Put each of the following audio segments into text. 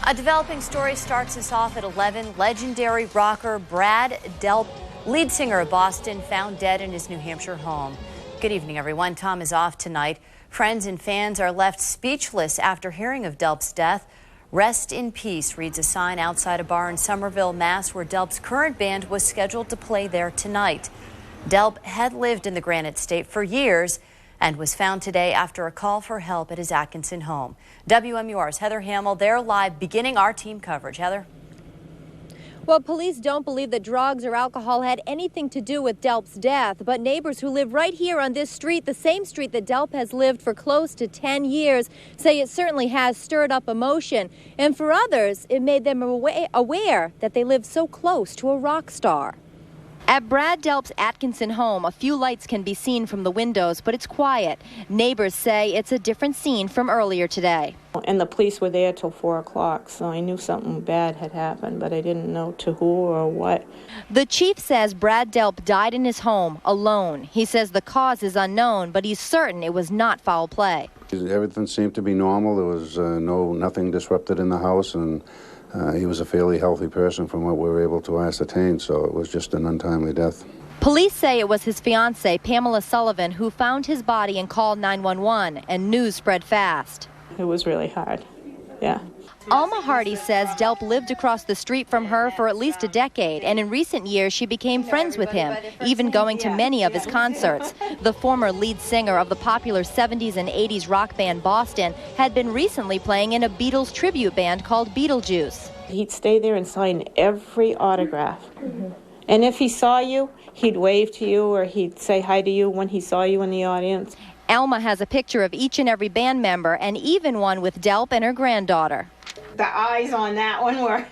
A developing story starts us off at 11. Legendary rocker Brad Delp, lead singer of Boston, found dead in his New Hampshire home. Good evening, everyone. Tom is off tonight. Friends and fans are left speechless after hearing of Delp's death. Rest in peace reads a sign outside a bar in Somerville, Mass, where Delp's current band was scheduled to play there tonight. Delp had lived in the Granite State for years and was found today after a call for help at his Atkinson home. WMUR's Heather Hamill, they're live, beginning our team coverage. Heather? Well, police don't believe that drugs or alcohol had anything to do with Delp's death, but neighbors who live right here on this street, the same street that Delp has lived for close to 10 years, say it certainly has stirred up emotion. And for others, it made them aware that they live so close to a rock star. At Brad Delp's Atkinson home, a few lights can be seen from the windows, but it's quiet. Neighbors say it's a different scene from earlier today. And the police were there till 4 o'clock, so I knew something bad had happened, but I didn't know to who or what. The chief says Brad Delp died in his home alone. He says the cause is unknown, but he's certain it was not foul play. Everything seemed to be normal. There was nothing disrupted in the house, and he was a fairly healthy person from what we were able to ascertain, so it was just an untimely death. Police say it was his fiancée, Pamela Sullivan, who found his body and called 911, and news spread fast. It was really hard, yeah. Alma Hardy says Delp lived across the street from her for at least a decade, and in recent years she became friends with him, even going to many of his concerts. The former lead singer of the popular 70s and 80s rock band Boston had been recently playing in a Beatles tribute band called Beetlejuice. He'd stay there and sign every autograph. And if he saw you, he'd wave to you or he'd say hi to you when he saw you in the audience. Alma has a picture of each and every band member, and even one with Delp and her granddaughter. The eyes on that one were...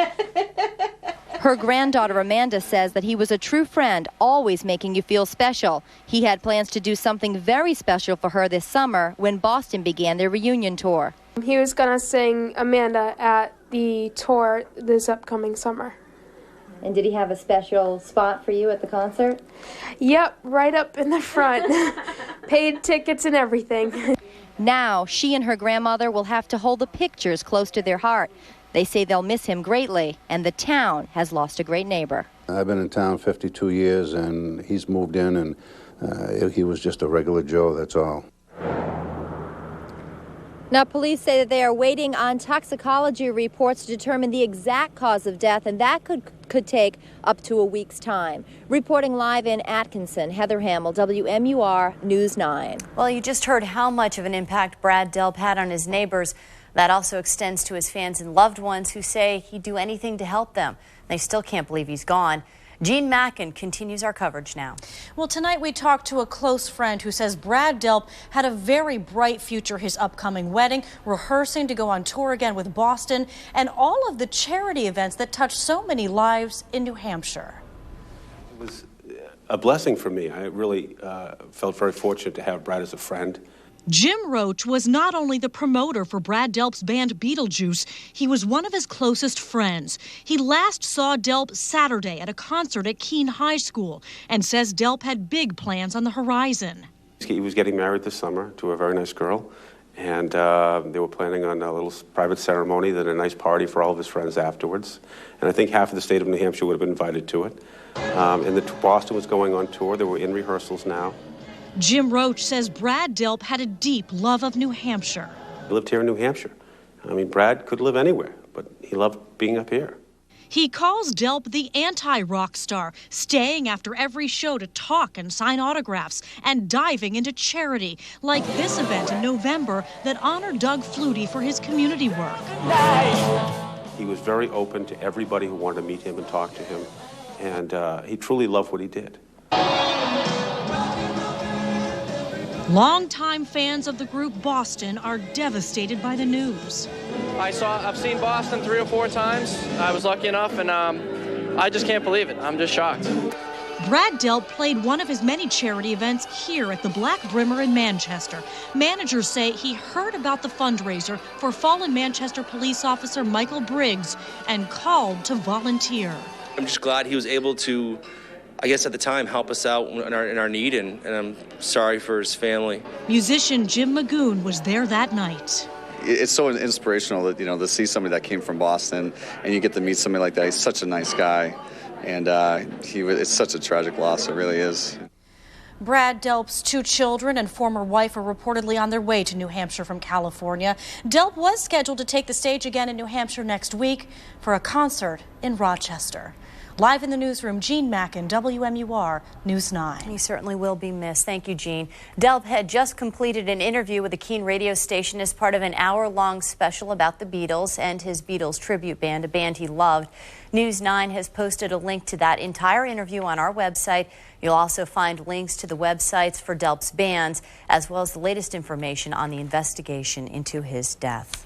Her granddaughter Amanda says that he was a true friend, always making you feel special. He had plans to do something very special for her this summer when Boston began their reunion tour. He was going to sing Amanda at the tour this upcoming summer. And did he have a special spot for you at the concert? Yep, right up in the front. Paid tickets and everything. Now, she and her grandmother will have to hold the pictures close to their heart. They say they'll miss him greatly, and the town has lost a great neighbor. I've been in town 52 years, and he's moved in, and he was just a regular Joe, that's all. Now, police say that they are waiting on toxicology reports to determine the exact cause of death, and that could take up to a week's time. Reporting live in Atkinson, Heather Hamill, WMUR News 9. Well, you just heard how much of an impact Brad Delp had on his neighbors. That also extends to his fans and loved ones who say he'd do anything to help them. They still can't believe he's gone. Jean Mackin continues our coverage now. Well, tonight we talked to a close friend who says Brad Delp had a very bright future, his upcoming wedding, rehearsing to go on tour again with Boston, and all of the charity events that touched so many lives in New Hampshire. It was a blessing for me. I really felt very fortunate to have Brad as a friend. Jim Roach was not only the promoter for Brad Delp's band Beetlejuice, he was one of his closest friends. He last saw Delp Saturday at a concert at Keene High School and says Delp had big plans on the horizon. He was getting married this summer to a very nice girl, and they were planning on a little private ceremony, then a nice party for all of his friends afterwards. And I think half of the state of New Hampshire would have been invited to it. And Boston was going on tour. They were in rehearsals now. Jim Roach says Brad Delp had a deep love of New Hampshire. He lived here in New Hampshire. I mean, Brad could live anywhere, but he loved being up here. He calls Delp the anti-rock star, staying after every show to talk and sign autographs and diving into charity, like this event in November that honored Doug Flutie for his community work. He was very open to everybody who wanted to meet him and talk to him, and he truly loved what he did. Longtime fans of the group Boston are devastated by the news. I've seen Boston 3 or 4 times. I was lucky enough, and I just can't believe it. I'm just shocked. Brad Delp played one of his many charity events here at the Black Brimmer in Manchester. Managers say he heard about the fundraiser for fallen Manchester police officer Michael Briggs and called to volunteer. I'm just glad he was able to, I guess at the time, help us out in our need, and I'm sorry for his family. Musician Jim Magoon was there that night. it's so inspirational that, to see somebody that came from Boston and you get to meet somebody like that. He's such a nice guy, and it's such a tragic loss. It really is. Brad Delp's 2 children and former wife are reportedly on their way to New Hampshire from California. Delp was scheduled to take the stage again in New Hampshire next week for a concert in Rochester. Live in the newsroom, Jean Mackin, WMUR News 9. He certainly will be missed. Thank you, Jean. Delp had just completed an interview with the Keene radio station as part of an hour-long special about the Beatles and his Beatles tribute band, a band he loved. News 9 has posted a link to that entire interview on our website. You'll also find links to the websites for Delp's bands, as well as the latest information on the investigation into his death.